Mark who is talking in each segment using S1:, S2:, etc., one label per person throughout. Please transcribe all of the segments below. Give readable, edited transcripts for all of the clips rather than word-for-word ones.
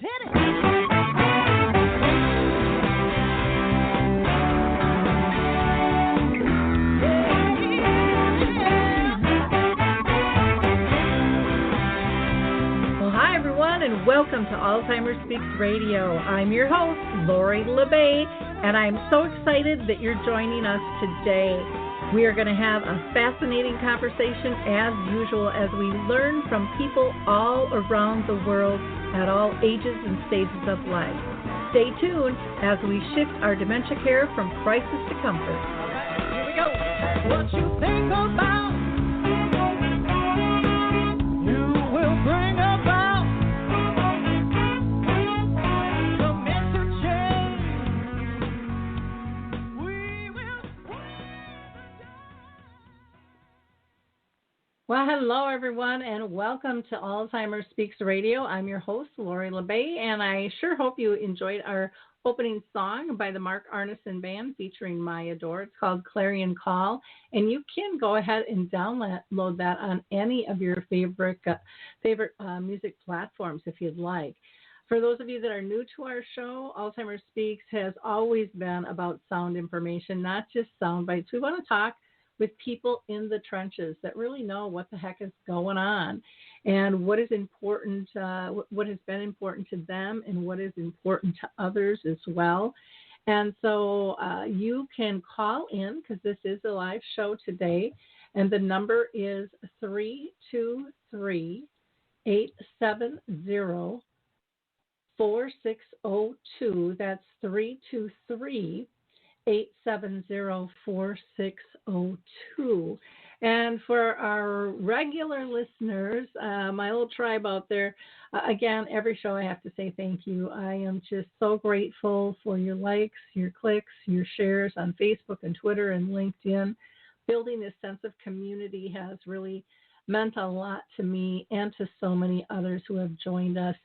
S1: Hit it! And welcome to Alzheimer Speaks Radio. I'm your host, Lori La Bey, and I'm so excited that you're joining us today. We are going to have a fascinating conversation as usual as we learn from people all around the world at all ages and stages of life. Stay tuned as we shift our dementia care from crisis to comfort. All right, here we go. What you think about, you will bring about. Well, hello, everyone, and welcome to Alzheimer Speaks Radio. I'm your host, Lori La Bey, and I sure hope you enjoyed our opening song by the Mark Arneson Band featuring My Adore. It's called Clarion Call, and you can go ahead and download that on any of your favorite music platforms if you'd like. For those of you that are new to our show, Alzheimer Speaks has always been about sound information, not just sound bites. We want to talk with people in the trenches that really know what the heck is going on and what is important, what has been important to them and what is important to others as well. And so you can call in because this is a live show today, and the number is 323-870-4602. That's 323-870-4602. And for our regular listeners, my little tribe out there, again, every show I have to say thank you. I am just so grateful for your likes, your clicks, your shares on Facebook and Twitter and LinkedIn. Building this sense of community has really meant a lot to me and to so many others who have joined us.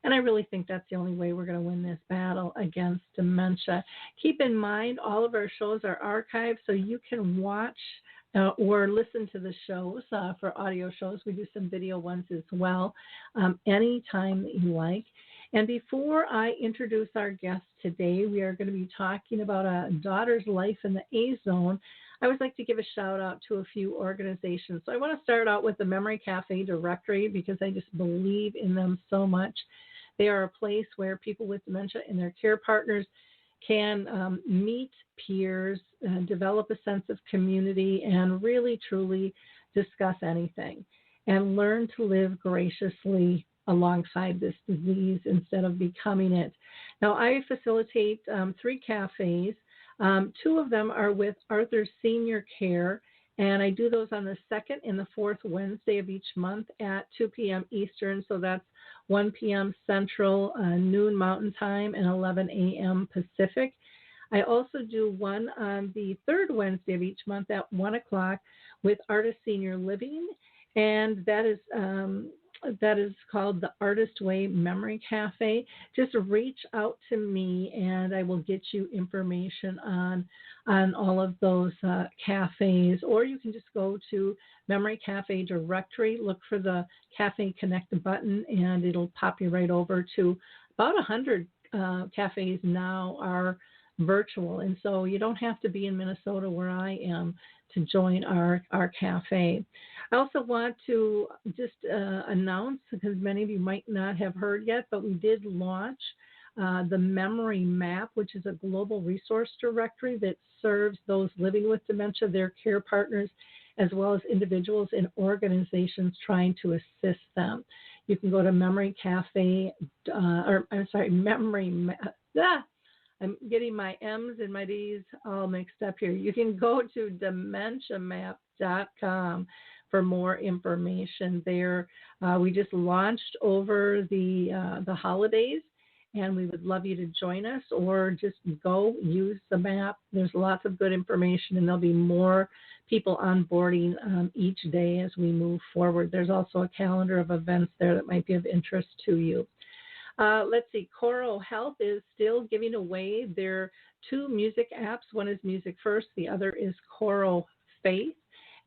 S1: And I really think that's the only way we're going to win this battle against dementia. Keep in mind, all of our shows are archived, so you can watch or listen to the shows for audio shows. We do some video ones as well, anytime that you like. And before I introduce our guest today, we are going to be talking about a daughter's life in the A-Zone. I would like to give a shout out to a few organizations. So I want to start out with the Memory Cafe Directory because I just believe in them so much. They are a place where people with dementia and their care partners can meet peers, develop a sense of community, and really, truly discuss anything and learn to live graciously alongside this disease instead of becoming it. Now, I facilitate 3 cafes. 2 of them are with Arthur Senior Care, and I do those on the 2nd and the 4th Wednesday of each month at 2 p.m. Eastern, so that's 1 p.m. Central, noon Mountain Time, and 11 a.m. Pacific. I also do one on the 3rd Wednesday of each month at 1 o'clock with Artist Senior Living, and that is called the Artist Way Memory Cafe. Just reach out to me and I will get you information on all of those cafes, or you can just go to Memory Cafe Directory, look for the Cafe Connect button, and it'll pop you right over to about 100 cafes now are virtual, and so you don't have to be in Minnesota where I am to join our cafe. I also want to just announce, because many of you might not have heard yet, but we did launch the Memory Map, which is a global resource directory that serves those living with dementia, their care partners, as well as individuals and organizations trying to assist them. You can go to Memory Cafe, I'm getting my M's and my D's all mixed up here. You can go to dementiamap.com for more information there. We just launched over the holidays, and we would love you to join us or just go use the map. There's lots of good information, and there'll be more people onboarding each day as we move forward. There's also a calendar of events there that might be of interest to you. Let's see, Coro Health is still giving away their 2 music apps. One is Music First, the other is Coro Faith.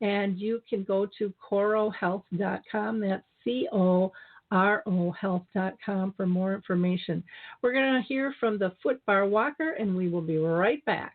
S1: And you can go to corohealth.com. That's COROHEALTH.com rohealth.com for more information. We're going to hear from the Foot Bar Walker, and we will be right back.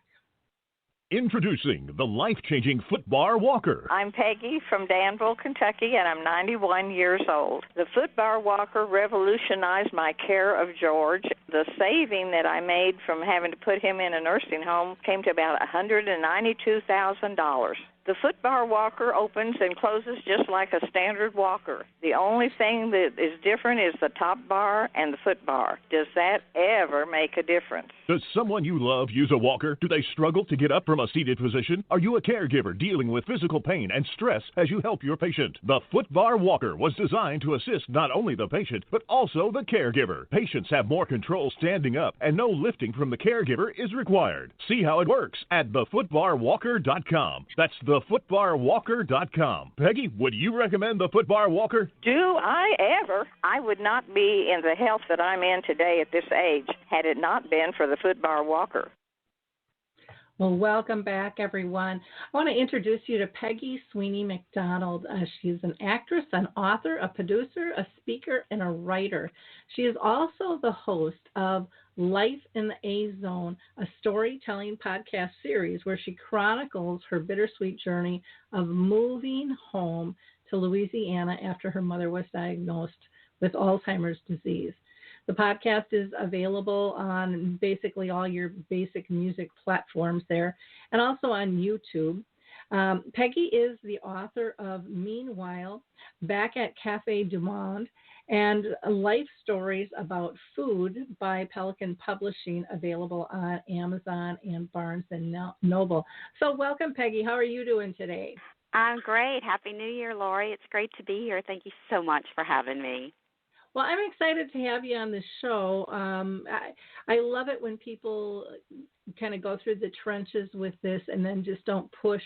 S2: Introducing the life-changing Foot Bar Walker.
S3: I'm Peggy from Danville, Kentucky, and I'm 91 years old. The Foot Bar Walker revolutionized my care of George. The saving that I made from having to put him in a nursing home came to about $192,000. The Foot Bar Walker opens and closes just like a standard walker. The only thing that is different is the top bar and the foot bar. Does that ever make a difference?
S2: Does someone you love use a walker? Do they struggle to get up from a seated position? Are you a caregiver dealing with physical pain and stress as you help your patient? The Foot Bar Walker was designed to assist not only the patient, but also the caregiver. Patients have more control standing up, and no lifting from the caregiver is required. See how it works at thefootbarwalker.com. That's thefootbarwalker.com. Peggy, would you recommend the Foot Bar Walker?
S3: Do I ever? I would not be in the health that I'm in today at this age had it not been for the Foot Bar Walker.
S1: Well, welcome back, everyone. I want to introduce you to Peggy Sweeney-McDonald. She's an actress, an author, a producer, a speaker, and a writer. She is also the host of Life in the A Zone, a storytelling podcast series where she chronicles her bittersweet journey of moving home to Louisiana after her mother was diagnosed with Alzheimer's disease. The podcast is available on basically all your basic music platforms there and also on YouTube. Peggy is the author of Meanwhile, Back at Cafe Du Monde, and Life Stories About Food by Pelican Publishing, available on Amazon and Barnes & Noble. So welcome, Peggy. How are you doing today?
S4: I'm great. Happy New Year, Lori. It's great to be here. Thank you so much for having me.
S1: Well, I'm excited to have you on the show. I love it when people kind of go through the trenches with this and then just don't push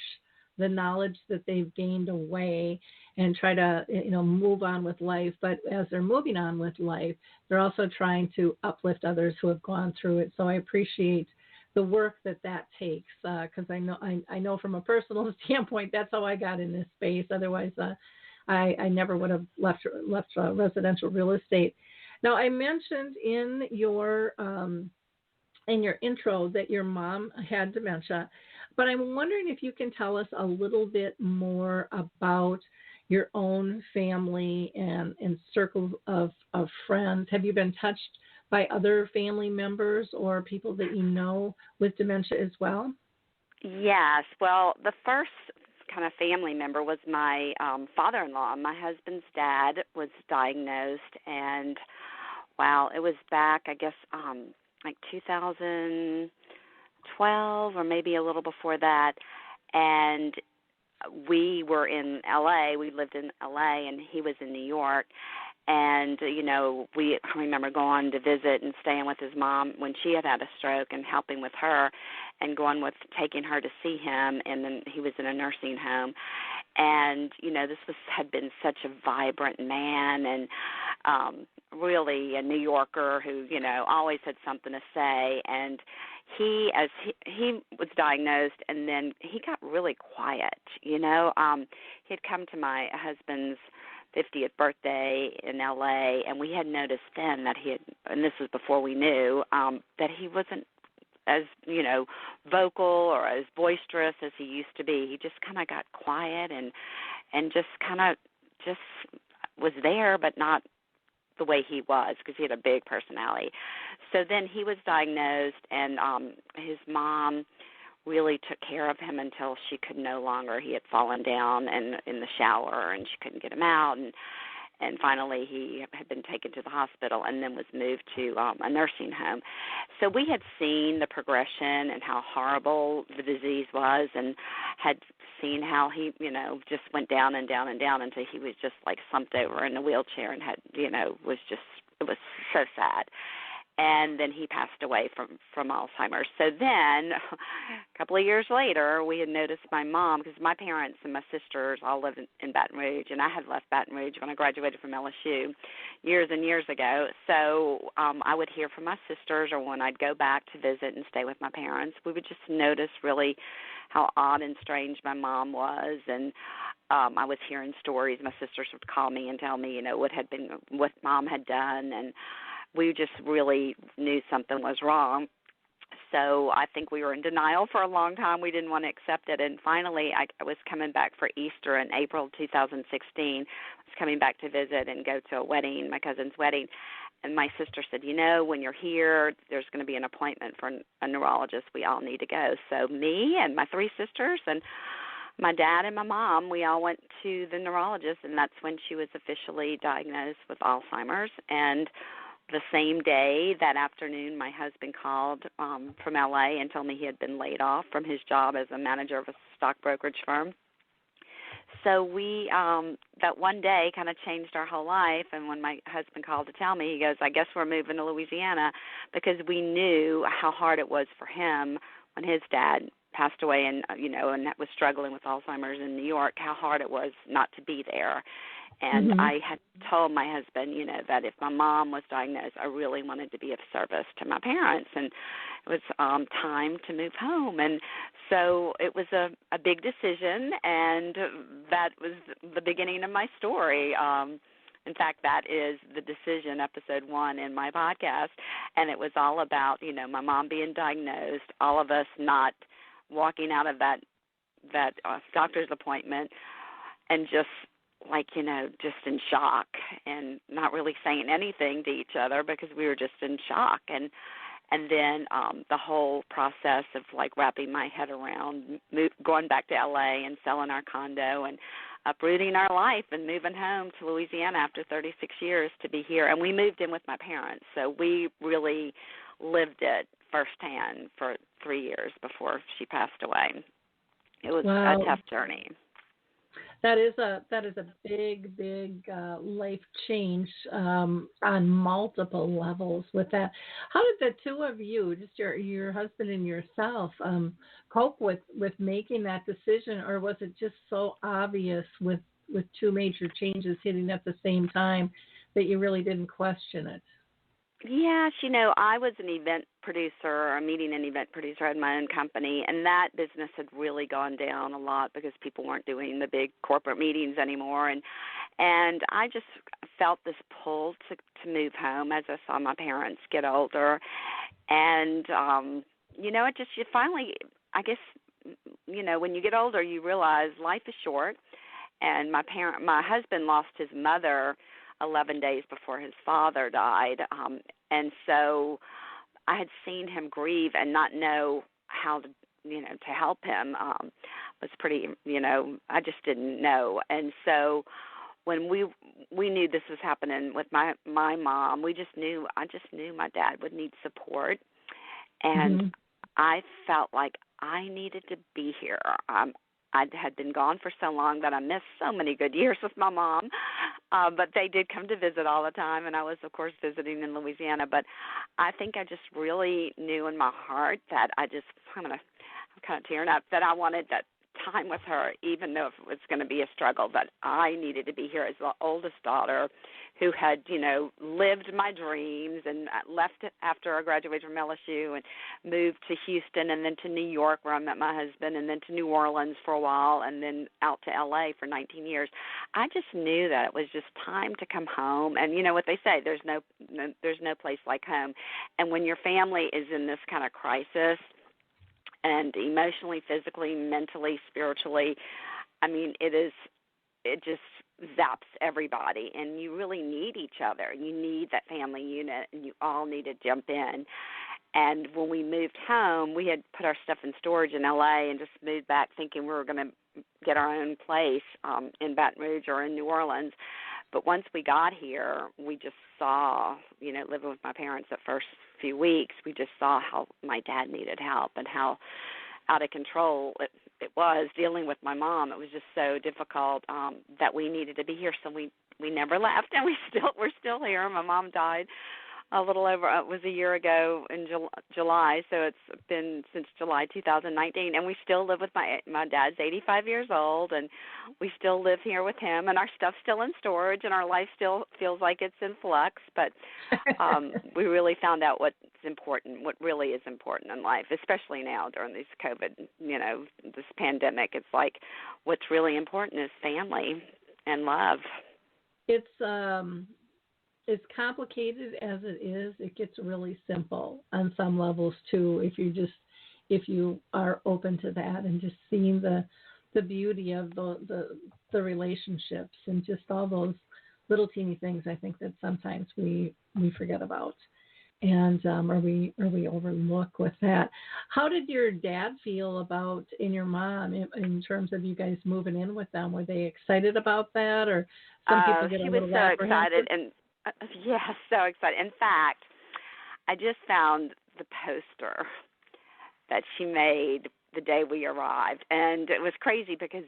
S1: the knowledge that they've gained away and try to, move on with life. But as they're moving on with life, they're also trying to uplift others who have gone through it. So I appreciate the work that takes, because I know from a personal standpoint, that's how I got in this space. Otherwise, I never would have left residential real estate. Now, I mentioned in your intro that your mom had dementia, but I'm wondering if you can tell us a little bit more about your own family and circle of friends. Have you been touched by other family members or people that you know with dementia as well?
S4: Yes. Well, the first kind of family member was my father-in-law. My husband's dad was diagnosed, and it was back, I guess, like 2012 or maybe a little before that, and we were in L.A. We lived in L.A., and he was in New York. And, I remember going to visit and staying with his mom when she had a stroke and helping with her and taking her to see him. And then he was in a nursing home. And, this had been such a vibrant man and really a New Yorker who, always had something to say. And he was diagnosed, and then he got really quiet, He had come to my husband's 50th birthday in L.A., and we had noticed then that and this was before we knew, that he wasn't as, vocal or as boisterous as he used to be. He just kind of got quiet and just kind of just was there, but not the way he was, because he had a big personality. So then he was diagnosed, and his mom really took care of him until she could no longer. He had fallen down and in the shower, and she couldn't get him out, and finally he had been taken to the hospital and then was moved to a nursing home. So we had seen the progression and how horrible the disease was, and had seen how he, just went down and down and down until he was just like slumped over in a wheelchair and had, it was so sad. and then he passed away from Alzheimer's. So then, a couple of years later, we had noticed my mom, because my parents and my sisters all live in Baton Rouge, and I had left Baton Rouge when I graduated from LSU years and years ago. So I would hear from my sisters, or when I'd go back to visit and stay with my parents, we would just notice really how odd and strange my mom was, and I was hearing stories. My sisters would call me and tell me, what Mom had done, and we just really knew something was wrong. So I think we were in denial for a long time. We didn't want to accept it. And finally, I was coming back for Easter in April 2016. I was coming back to visit and go to a wedding, my cousin's wedding. And my sister said, when you're here, there's going to be an appointment for a neurologist. We all need to go. So me and my 3 sisters and my dad and my mom, we all went to the neurologist, and that's when she was officially diagnosed with Alzheimer's. And the same day, that afternoon, my husband called from L.A. and told me he had been laid off from his job as a manager of a stock brokerage firm. So we, that one day kind of changed our whole life. And when my husband called to tell me, he goes, I guess we're moving to Louisiana, because we knew how hard it was for him when his dad passed away and was struggling with Alzheimer's in New York, how hard it was not to be there. And I had told my husband, that if my mom was diagnosed, I really wanted to be of service to my parents. And it was time to move home. And so it was a big decision, and that was the beginning of my story. In fact, that is the decision, episode 1 in my podcast. And it was all about, my mom being diagnosed, all of us not walking out of that doctor's appointment and just just in shock and not really saying anything to each other because we were just in shock. And then the whole process of wrapping my head around going back to LA and selling our condo and uprooting our life and moving home to Louisiana after 36 years to be here. And we moved in with my parents, so we really lived it firsthand for 3 years before she passed away. It was a tough journey.
S1: That is a big life change on multiple levels with that. How did the two of you, just your husband and yourself, cope with making that decision, or was it just so obvious with 2 major changes hitting at the same time that you really didn't question it?
S4: Yes, I was an event producer, a meeting and event producer. I had my own company, and that business had really gone down a lot because people weren't doing the big corporate meetings anymore. And I just felt this pull to move home as I saw my parents get older. And, it just, you finally, I guess, when you get older, you realize life is short. And my husband lost his mother 11 days before his father died. And so I had seen him grieve and not know how to, to help him. Was pretty, I just didn't know. And so when we knew this was happening with my mom, I just knew my dad would need support. And I felt like I needed to be here. I had been gone for so long that I missed so many good years with my mom, but they did come to visit all the time, and I was, of course, visiting in Louisiana. But I think I just really knew in my heart that I'm kind of tearing up, that I wanted that time with her, even though it was going to be a struggle, that I needed to be here as the oldest daughter who had, lived my dreams and left after I graduated from LSU and moved to Houston and then to New York where I met my husband and then to New Orleans for a while and then out to LA for 19 years. I just knew that it was just time to come home. And what they say, there's no place like home. And when your family is in this kind of crisis, and emotionally, physically, mentally, spiritually, it just zaps everybody, and you really need each other. You need that family unit, and you all need to jump in. And when we moved home, we had put our stuff in storage in L.A. and just moved back thinking we were going to get our own place in Baton Rouge or in New Orleans. But once we got here, we just saw, living with my parents the first few weeks, we just saw how my dad needed help and how out of control it was dealing with my mom. It was just so difficult that we needed to be here. So we never left, and we're still here. My mom died a little over, it was a year ago in July, so it's been since July 2019, and we still live with my dad's 85 years old, and we still live here with him, and our stuff's still in storage, and our life still feels like it's in flux, but we really found out what's important, what really is important in life, especially now during this COVID, this pandemic. It's like what's really important is family and love.
S1: It's as complicated as it is, it gets really simple on some levels too. If you are open to that and just seeing the beauty of the relationships and just all those little teeny things, I think that sometimes we forget about, and or we overlook with that. How did your dad feel about and your mom in terms of you guys moving in with them? Were they excited about that, or some people get a little apprehensive?
S4: She was so excited, and yeah, so excited. In fact, I just found the poster that she made the day we arrived, and it was crazy because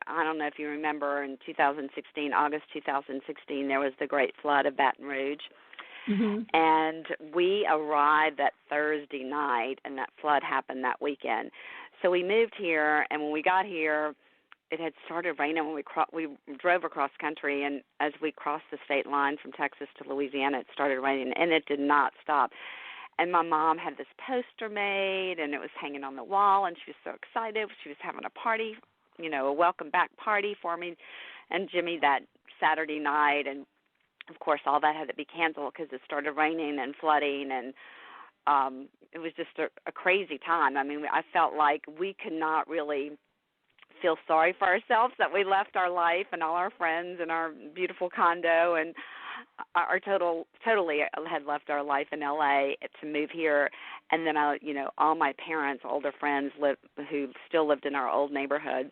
S4: I don't know if you remember, in 2016, August 2016, there was the Great Flood of Baton Rouge, and we arrived that Thursday night, and that flood happened that weekend. So we moved here, and when we got here, it had started raining when we drove across country, and as we crossed the state line from Texas to Louisiana, it started raining, and it did not stop. And my mom had this poster made, and it was hanging on the wall, and she was so excited. She was having a party, a welcome back party for me and Jimmy that Saturday night, and of course all that had to be canceled because it started raining and flooding, and it was just a crazy time. I mean, I felt like we could not really feel sorry for ourselves that we left our life and all our friends and our beautiful condo and our totally had left our life in LA to move here. And then all my parents, older friends who still lived in our old neighborhood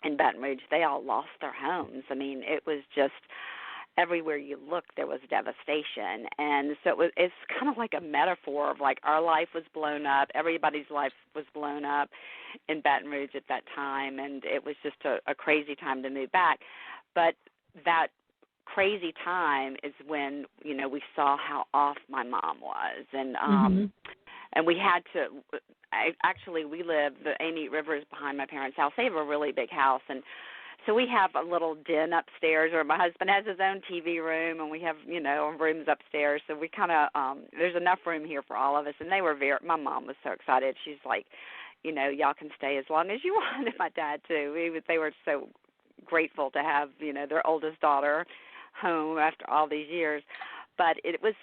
S4: in Baton Rouge, they all lost their homes. I mean, it was just everywhere you looked there was devastation. And so it's kind of like a metaphor of like our life was blown up, everybody's life was blown up in Baton Rouge at that time, and it was just a crazy time to move back. But that crazy time is when, we saw how off my mom was, and and we had to we live, the Amy River is behind my parents' house. They have a really big house, and so we have a little den upstairs, or my husband has his own TV room, and we have, rooms upstairs. So we kind of, there's enough room here for all of us. And my mom was so excited. She's like, y'all can stay as long as you want, and my dad too. They were so grateful to have, their oldest daughter home after all these years. But it was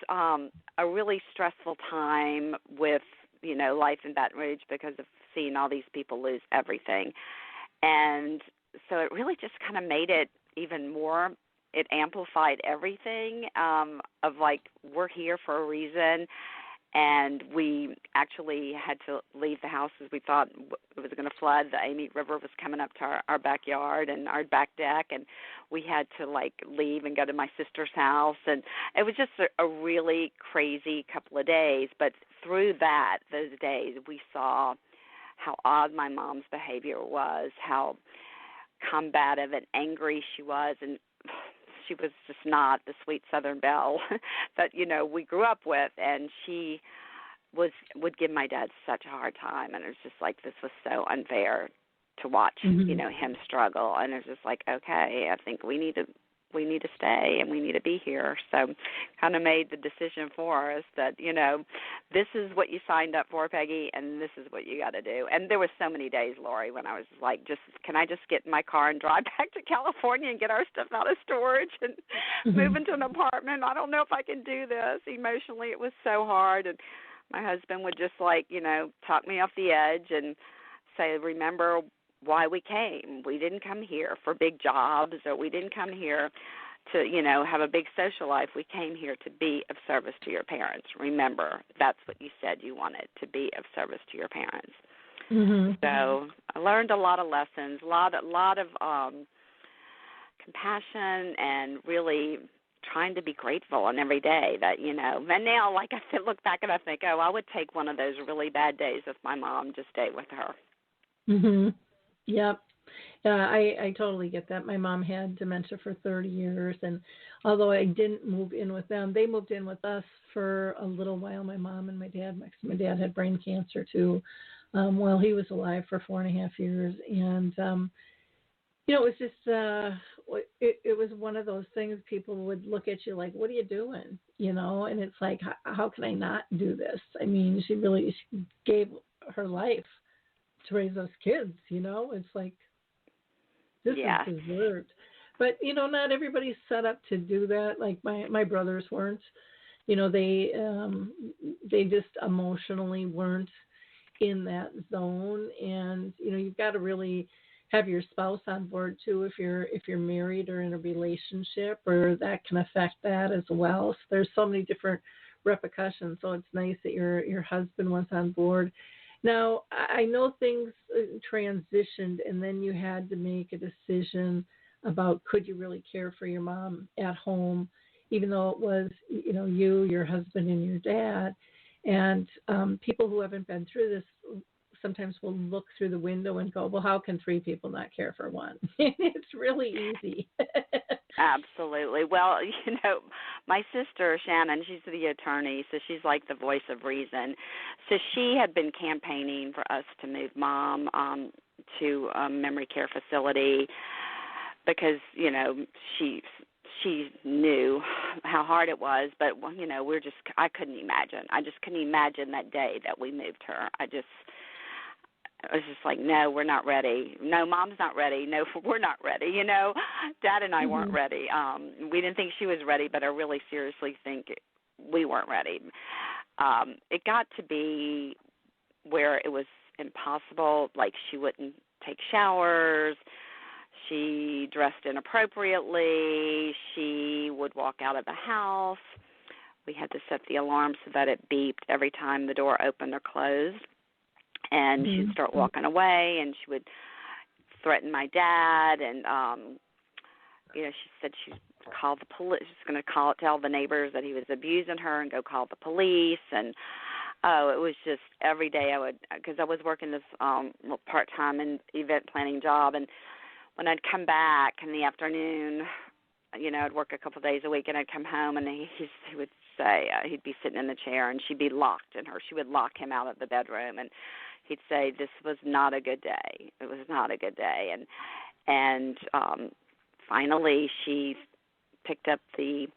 S4: a really stressful time with, life in Baton Rouge because of seeing all these people lose everything. And so it really just kind of made it even more, it amplified everything of like, we're here for a reason. And we actually had to leave the house because we thought it was going to flood. The Amy River was coming up to our backyard and our back deck, and we had to like leave and go to my sister's house. And it was just a really crazy couple of days. But through those days, we saw how odd my mom's behavior was, how combative and angry she was, and she was just not the sweet Southern belle that, we grew up with. And she would give my dad such a hard time. And it was just like, this was so unfair to watch, him struggle. And it was just like, okay, I think we need to stay and we need to be here. So kind of made the decision for us that, this is what you signed up for, Peggy, and this is what you got to do. And there were so many days, Lori, when I was like, can I just get in my car and drive back to California and get our stuff out of storage and move into an apartment? I don't know if I can do this. Emotionally, it was so hard. And my husband would just like, talk me off the edge and say, remember why we came. We didn't come here for big jobs, or we didn't come here to, have a big social life. We came here to be of service to your parents. Remember, that's what you said you wanted, to be of service to your parents. So I learned a lot of lessons, a lot of compassion, and really trying to be grateful on every day that, and now, like I said, look back and I think, I would take one of those really bad days with my mom, just stay with her.
S1: Yep. I totally get that. My mom had dementia for 30 years, and although I didn't move in with them, they moved in with us for a little while, my mom and my dad. My dad had brain cancer, too, while he was alive for 4.5 years. And, it was just, it was one of those things people would look at you like, what are you doing? And it's like, how can I not do this? I mean, she gave her life to raise those kids, It's like, this is deserved. But, not everybody's set up to do that. Like my brothers weren't. They just emotionally weren't in that zone. And, you've got to really have your spouse on board too if you're married or in a relationship, or that can affect that as well. So there's so many different repercussions. So it's nice that your husband was on board. Now, I know things transitioned, and then you had to make a decision about could you really care for your mom at home, even though it was, you, your husband, and your dad. And people who haven't been through this sometimes will look through the window and go, well, how can 3 people not care for one? It's really easy.
S4: Absolutely. Well, my sister, Shannon, she's the attorney, so she's like the voice of reason. So she had been campaigning for us to move Mom to a memory care facility because, she knew how hard it was, but, I couldn't imagine. I just couldn't imagine that day that we moved her. I was just like, no, we're not ready. No, Mom's not ready. No, we're not ready. Dad and I weren't ready. We didn't think she was ready, but I really seriously think we weren't ready. It got to be where it was impossible. Like she wouldn't take showers. She dressed inappropriately. She would walk out of the house. We had to set the alarm so that it beeped every time the door opened or closed. And she'd start walking away, and she would threaten my dad. And, she said she'd call the police. She's going to tell the neighbors that he was abusing her and go call the police. And, it was just every day because I was working this part-time and event planning job. And when I'd come back in the afternoon, I'd work a couple of days a week, and I'd come home, and he would say, he'd be sitting in the chair, and she'd be locked in her. She would lock him out of the bedroom, and he'd say, this was not a good day. It was not a good day. And finally she picked up the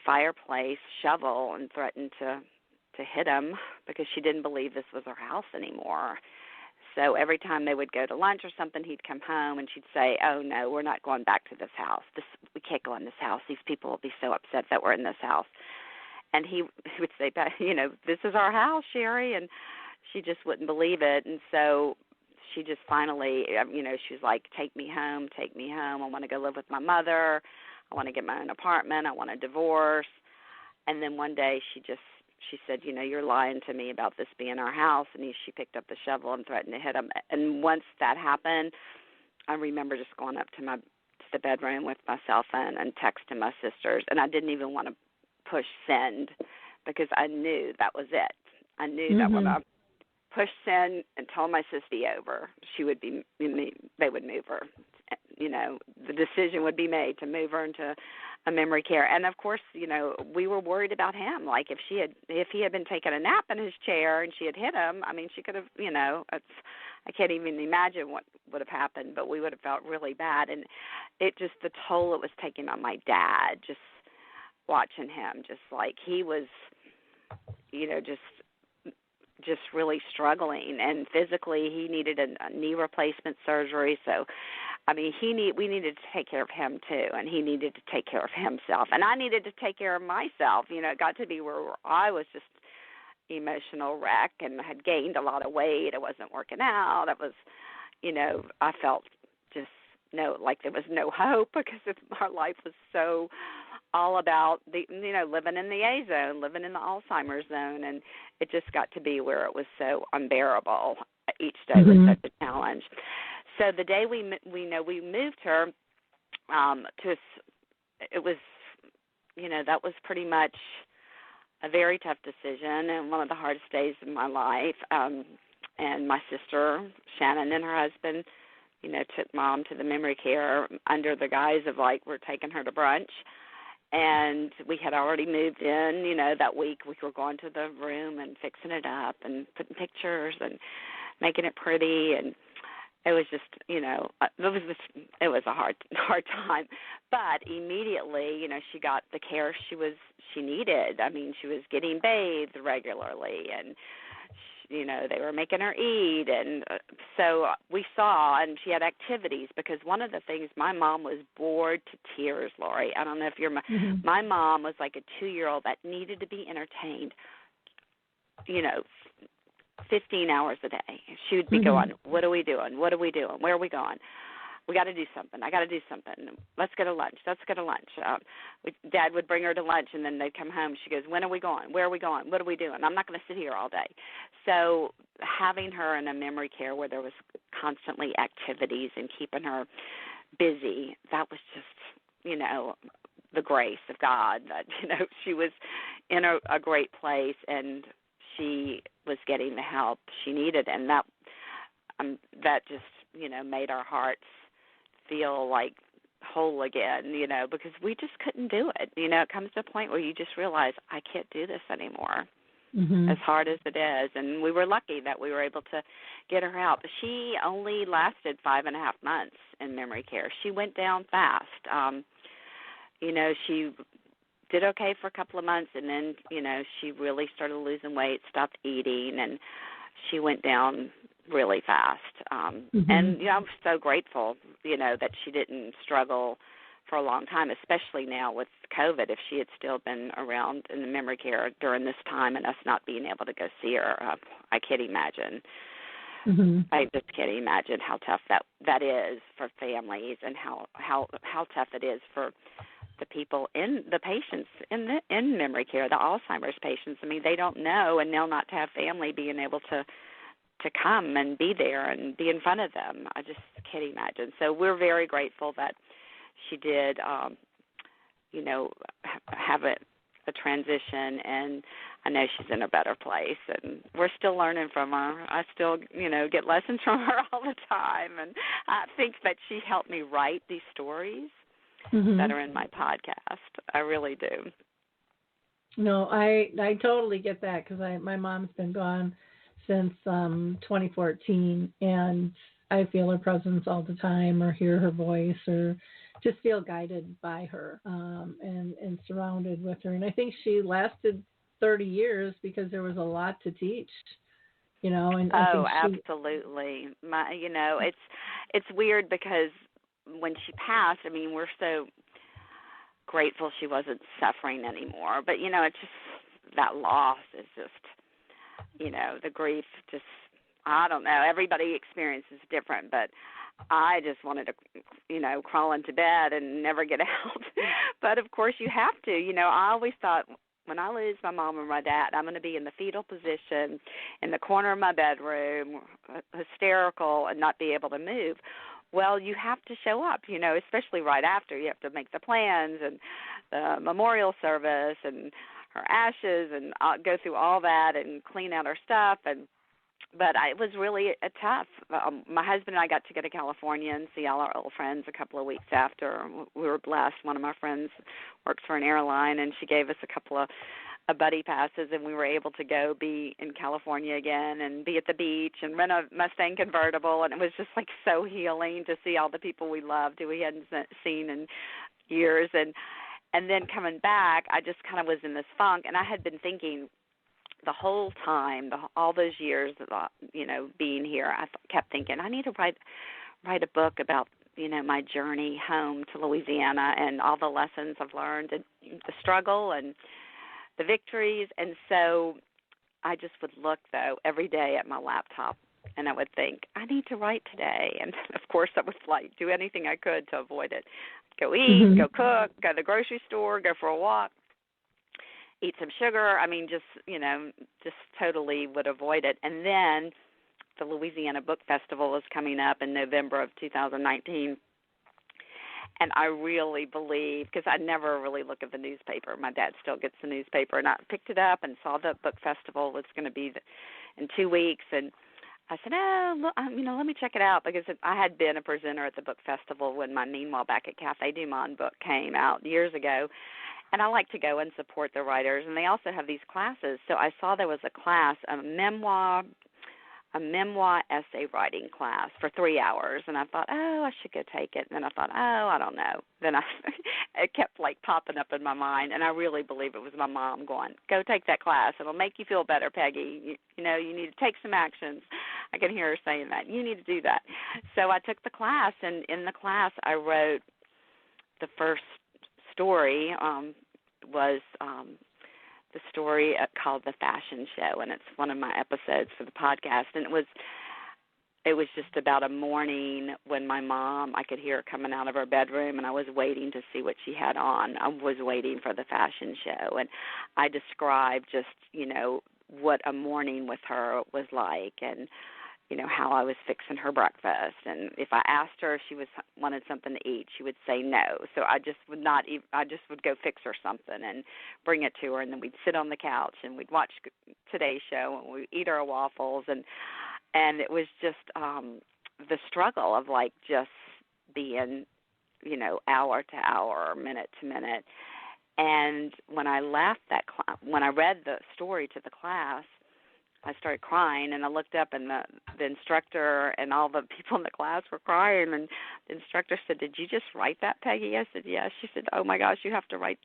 S4: fireplace shovel and threatened to hit him because she didn't believe this was her house anymore. So every time they would go to lunch or something, he'd come home and she'd say, oh, no, we're not going back to this house. We can't go in this house. These people will be so upset that we're in this house. And he would say, this is our house, Sherry. And she just wouldn't believe it. And so she just finally, she's like, take me home. I want to go live with my mother. I want to get my own apartment. I want a divorce. And then one day she said, you're lying to me about this being our house. And she picked up the shovel and threatened to hit him. And once that happened, I remember just going up to the bedroom with my cell phone and texting my sisters. And I didn't even want to push send because I knew that was it. I knew that when I pushed send and told my sister over, they would move her. The decision would be made to move her into a memory care. And of course, we were worried about him. Like if he had been taking a nap in his chair and she had hit him, I mean, she could have, I can't even imagine what would have happened, but we would have felt really bad. And the toll it was taking on my dad, just watching him, just like he was, just really struggling, and physically he needed a knee replacement surgery. So, I mean, we needed to take care of him too, and he needed to take care of himself, and I needed to take care of myself. It got to be where I was just emotional wreck and had gained a lot of weight. I wasn't working out. It was, I felt just like there was no hope because our life was so all about living in the A zone, living in the Alzheimer's zone, and it just got to be where it was so unbearable. Each day was such a challenge. So the day we moved her it was, that was pretty much a very tough decision and one of the hardest days of my life. And my sister Shannon and her husband took Mom to the memory care under the guise of, like, we're taking her to brunch. And we had already moved in, that week. We were going to the room and fixing it up and putting pictures and making it pretty. And it was just, it was a hard time. But immediately, she got the care she needed. I mean, she was getting bathed regularly, and they were making her eat, and so we saw, and she had activities, because one of the things, my mom was bored to tears, Lori. I don't know if my mom was like a 2-year-old that needed to be entertained, 15 hours a day. She would be going, what are we doing? What are we doing? Where are we going? We got to do something. I got to do something. Let's go to lunch. Dad would bring her to lunch, and then they'd come home. She goes, when are we going? Where are we going? What are we doing? I'm not going to sit here all day. So having her in a memory care where there was constantly activities and keeping her busy, that was just, the grace of God that, she was in a great place, and she was getting the help she needed. And that just, made our hearts feel like whole again, because we just couldn't do it. It comes to a point where you just realize, I can't do this anymore, as hard as it is. And we were lucky that we were able to get her out. She only lasted 5.5 months in memory care. She went down fast. She did okay for a couple of months, and then, she really started losing weight, stopped eating, and she went down really fast. And, I'm so grateful, that she didn't struggle for a long time, especially now with COVID. If she had still been around in the memory care during this time and us not being able to go see her, I can't imagine. I just can't imagine how tough that is for families, and how tough it is for the people the patients in memory care, the Alzheimer's patients. I mean, they don't know, and they'll not have family being able to come and be there and be in front of them. I just can't imagine. So we're very grateful that she did, have a transition, and I know she's in a better place, and we're still learning from her. I still, get lessons from her all the time, and I think that she helped me write these stories that are in my podcast. I really do.
S1: No, I totally get that, because my mom's been gone since 2014, and I feel her presence all the time, or hear her voice, or just feel guided by her, and surrounded with her. And I think she lasted 30 years because there was a lot to teach, And
S4: absolutely. It's weird, because when she passed, I mean, we're so grateful she wasn't suffering anymore. But it's just that loss is just. The grief just, I don't know, everybody experiences different, but I just wanted to, crawl into bed and never get out. But, of course, you have to. I always thought, when I lose my mom or my dad, I'm going to be in the fetal position in the corner of my bedroom, hysterical, and not be able to move. Well, you have to show up, especially right after. You have to make the plans and the memorial service and her ashes, and go through all that and clean out her stuff. But it was really tough. My husband and I got to go to California and see all our old friends a couple of weeks after. We were blessed. One of my friends works for an airline, and she gave us a couple of buddy passes, and we were able to go be in California again and be at the beach and rent a Mustang convertible. And it was just like so healing to see all the people we loved who we hadn't seen in years. And then coming back, I just kind of was in this funk, and I had been thinking the whole time, all those years, being here, I kept thinking, I need to write a book about, my journey home to Louisiana and all the lessons I've learned, and the struggle and the victories. And so I just would look, though, every day at my laptop, and I would think, I need to write today. And, of course, I would do anything I could to avoid it. Go eat, go cook, go to the grocery store, go for a walk, eat some sugar. I mean, just totally would avoid it. And then the Louisiana Book Festival is coming up in November of 2019. And I really believe, because I never really look at the newspaper. My dad still gets the newspaper. And I picked it up and saw the book festival was going to be in 2 weeks. And I said, oh, look, let me check it out, because I had been a presenter at the book festival when my Meanwhile Back at Cafe Du Monde book came out years ago, and I like to go and support the writers, and they also have these classes. So I saw there was a class, a memoir essay writing class for 3 hours, and I thought, oh, I should go take it. And then I thought, oh, I don't know. Then it kept like popping up in my mind, and I really believe it was my mom going, go take that class. It'll make you feel better, Peggy. You need to take some actions. I can hear her saying that. You need to do that. So I took the class, and in the class I wrote the first story was the story called The Fashion Show, and it's one of my episodes for the podcast. And it was just about a morning when my mom, I could hear her coming out of her bedroom, and I was waiting to see what she had on. I was waiting for the fashion show, and I described just, what a morning with her was like, and how I was fixing her breakfast, and if I asked her if she wanted something to eat, she would say no. So I just would go fix her something and bring it to her, and then we'd sit on the couch and we'd watch Today's Show and we'd eat our waffles, and it was just the struggle of like just being, hour to hour, minute to minute. And when I left when I read the story to the class, I started crying, and I looked up, and the instructor and all the people in the class were crying, and the instructor said, "Did you just write that, Peggy?" I said, "Yes." She said, "Oh my gosh, you have to write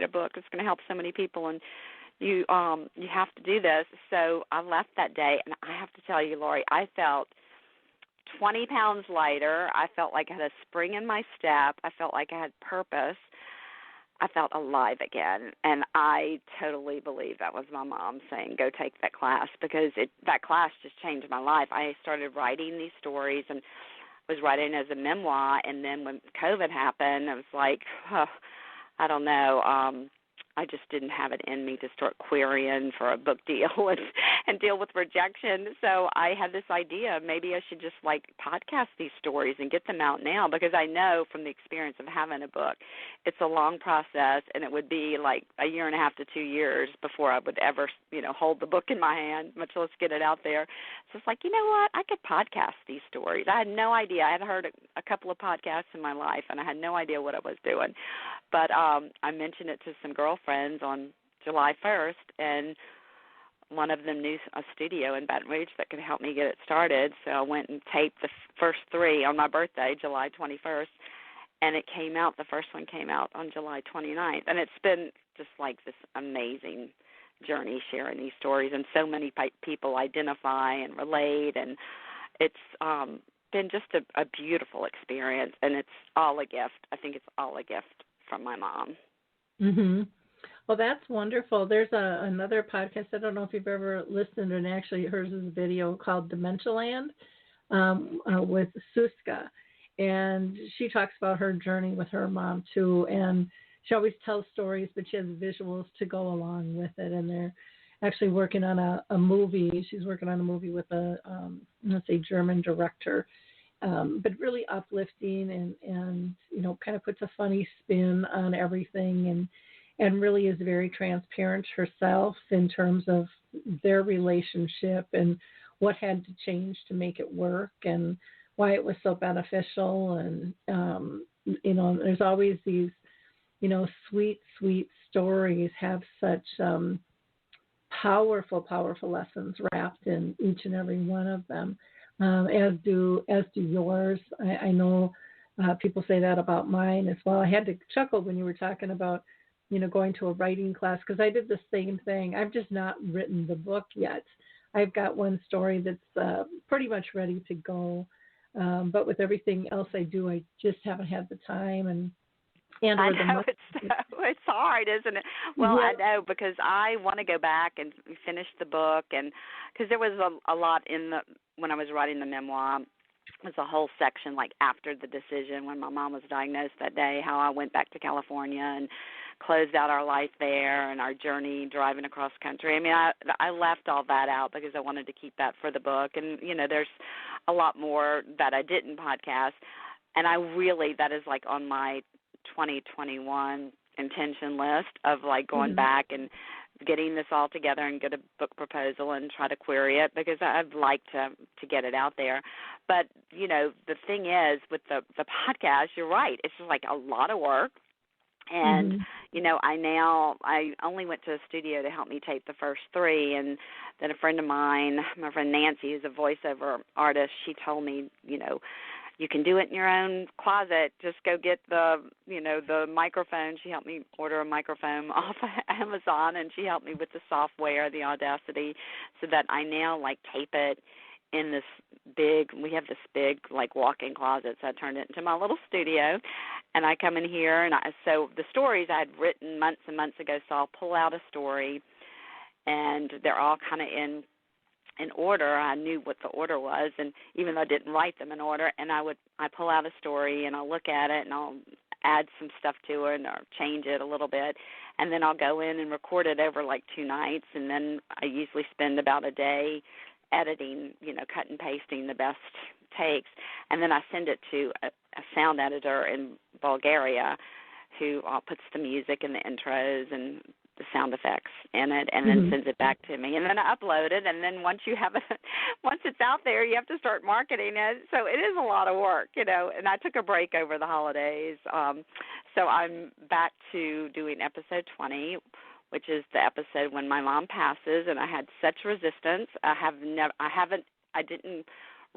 S4: a book. It's going to help so many people, and you have to do this." So I left that day, and I have to tell you, Lori, I felt 20 pounds lighter. I felt like I had a spring in my step. I felt like I had purpose. I felt alive again, and I totally believe that was my mom saying, go take that class, because that class just changed my life. I started writing these stories and was writing as a memoir, and then when COVID happened, I was like, I don't know, I just didn't have it in me to start querying for a book deal and deal with rejection. So I had this idea, maybe I should just podcast these stories and get them out now, because I know from the experience of having a book, it's a long process, and it would be like a year and a half to 2 years before I would ever, hold the book in my hand, much less get it out there. So it's like, you know what, I could podcast these stories. I had no idea. I had heard a couple of podcasts in my life, and I had no idea what I was doing. But I mentioned it to some girlfriends on July 1st, and one of them knew a studio in Baton Rouge that could help me get it started. So I went and taped the first 3 on my birthday, July 21st, and it came out. The first one came out on July 29th. And it's been just like this amazing journey sharing these stories, and so many people identify and relate, and it's been just a beautiful experience, and it's all a gift. I think it's all a gift from my mom.
S1: Mhm. Well, that's wonderful. There's another podcast. I don't know if you've ever listened, and actually hers is a video called Dementia Land with Suska, and she talks about her journey with her mom too. And she always tells stories, but she has visuals to go along with it. And they're actually working on a movie. She's working on a movie with a German director. But really uplifting and kind of puts a funny spin on everything, and really is very transparent herself in terms of their relationship and what had to change to make it work and why it was so beneficial. And, there's always these, sweet, sweet stories have such powerful, powerful lessons wrapped in each and every one of them. As do yours. I know people say that about mine as well. I had to chuckle when you were talking about, going to a writing class, because I did the same thing. I've just not written the book yet. I've got one story that's pretty much ready to go, but with everything else I do, I just haven't had the time and
S4: I know it's hard, isn't it? Well,
S1: yeah.
S4: I know, because I want to go back and finish the book, and because there was a lot when I was writing the memoir. It was a whole section after the decision when my mom was diagnosed that day, how I went back to California and closed out our life there and our journey driving across country. I mean, I left all that out because I wanted to keep that for the book, and there's a lot more that I didn't podcast, and that is on my 2021 intention list of going back and getting this all together and get a book proposal and try to query it, because I'd like to get it out there. But, you know, the thing is with the podcast, you're right, it's just like a lot of work. And, you know, I only went to a studio to help me tape the first 3, and then a friend of mine, my friend Nancy, who's a voiceover artist, she told me, you know, you can do it in your own closet. Just go get the microphone. She helped me order a microphone off of Amazon, and she helped me with the software, the Audacity, so that I now, like, tape it in this we have this big, like, walk-in closet, so I turned it into my little studio, and I come in here, and so the stories I had written months and months ago, so I'll pull out a story, and they're all kind of in order. I knew what the order was, and even though I didn't write them in order, and I pull out a story, and I'll look at it, and I'll add some stuff to it or change it a little bit, and then I'll go in and record it over, like, 2 nights, and then I usually spend about a day editing, you know, cut and pasting the best takes, and then I send it to a sound editor in Bulgaria who puts the music and the intros and the sound effects in it, and then sends it back to me, and then I upload it, and then once it's out there, you have to start marketing it. So it is a lot of work, you know. And I took a break over the holidays, so I'm back to doing episode 20, which is the episode when my mom passes, and I had such resistance. I didn't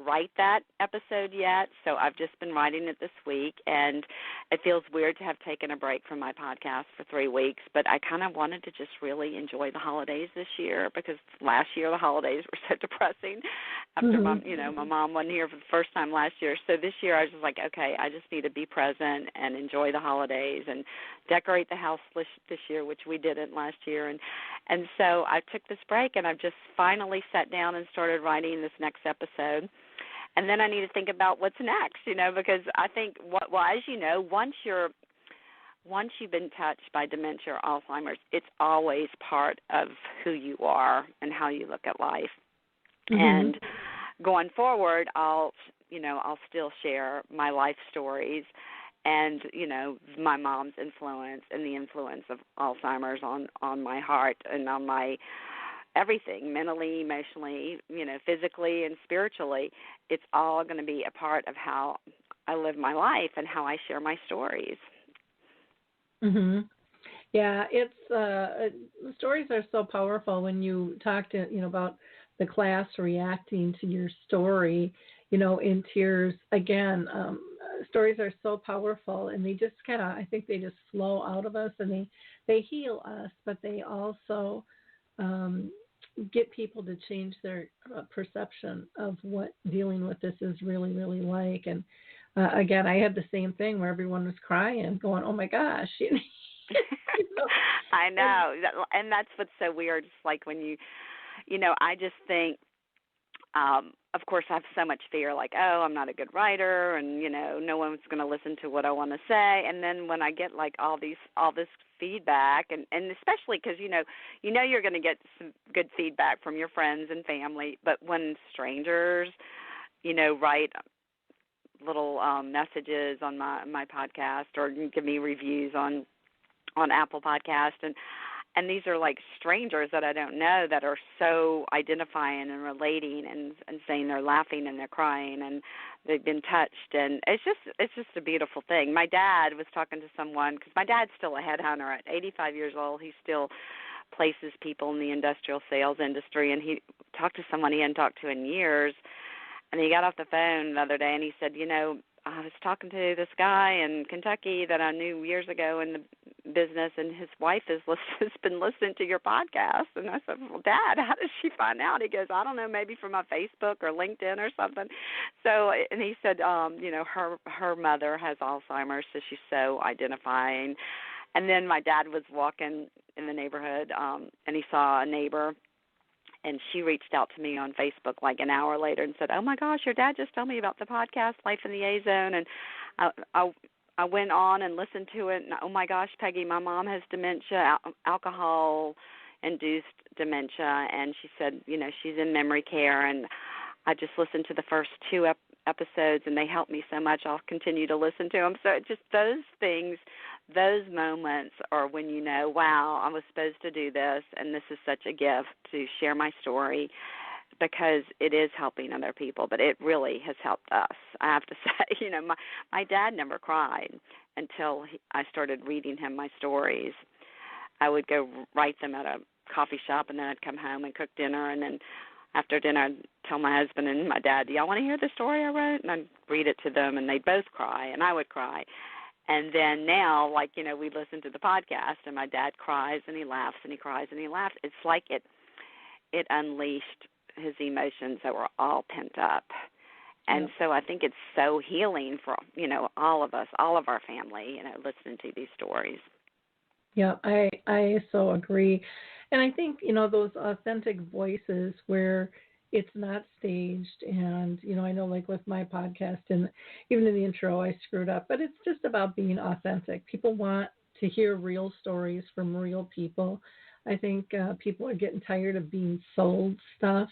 S4: write that episode yet, so I've just been writing it this week, and it feels weird to have taken a break from my podcast for 3 weeks, but I kind of wanted to just really enjoy the holidays this year, because last year the holidays were so depressing after my mom wasn't here for the first time last year. So this year I was just like, okay, I just need to be present and enjoy the holidays and decorate the house this year, which we didn't last year, and so I took this break, and I've just finally sat down and started writing this next episode. And then I need to think about what's next, you know, because I think, as you know, once you've been touched by dementia or Alzheimer's, it's always part of who you are and how you look at life. And going forward, I'll still share my life stories and, you know, my mom's influence and the influence of Alzheimer's on my heart and on my everything, mentally, emotionally, you know, physically and spiritually. It's all going to be a part of how I live my life and how I share my stories.
S1: Yeah, it's the stories are so powerful when you talk to, you know, about the class reacting to your story, you know, in tears. Again, stories are so powerful, and they just kind of, I think they just flow out of us, and they heal us, but they also get people to change their perception of what dealing with this is really, really like. And again, I had the same thing where everyone was crying, going, "Oh my gosh!" You know?
S4: I know, and that's what's so weird. It's like when you know, I just think. Of course, I have so much fear, like, oh, I'm not a good writer, and, you know, no one's going to listen to what I want to say. And then when I get, like, all this feedback, and especially because, you know you're going to get some good feedback from your friends and family, but when strangers, you know, write little messages on my podcast or give me reviews on Apple Podcast, and these are like strangers that I don't know that are so identifying and relating and saying they're laughing and they're crying and they've been touched, and it's just a beautiful thing. My dad was talking to someone, because my dad's still a headhunter at 85 years old. He still places people in the industrial sales industry, and he talked to someone he hadn't talked to in years, and he got off the phone the other day and he said, you know, I was talking to this guy in Kentucky that I knew years ago in the business, and his wife has been listening to your podcast. And I said, well, Dad, how does she find out? He goes, I don't know, maybe from my Facebook or LinkedIn or something. So, and he said, you know, her mother has Alzheimer's, so she's so identifying. And then my dad was walking in the neighborhood, and he saw a neighbor, and she reached out to me on Facebook like an hour later and said, oh, my gosh, your dad just told me about the podcast, Life in the A-Zone. And I went on and listened to it. And, oh, my gosh, Peggy, my mom has dementia, alcohol-induced dementia. And she said, you know, she's in memory care. And I just listened to the first 2 episodes, and they helped me so much. I'll continue to listen to them. So just those things, those moments are when you know, wow, I was supposed to do this, and this is such a gift to share my story, because it is helping other people, but it really has helped us. I have to say, my dad never cried until I started reading him my stories. I would go write them at a coffee shop, and then I'd come home and cook dinner, and then after dinner I'd tell my husband and my dad, do y'all want to hear the story I wrote? And I'd read it to them, and they'd both cry, and I would cry. And then now, we listen to the podcast, and my dad cries, and he laughs, and he cries, and he laughs. It's like it unleashed his emotions that were all pent up. And so I think it's so healing for, all of us, all of our family, listening to these stories.
S1: Yeah, I so agree. And I think, those authentic voices where it's not staged, and, I know with my podcast and even in the intro I screwed up, but it's just about being authentic. People want to hear real stories from real people. I think people are getting tired of being sold stuff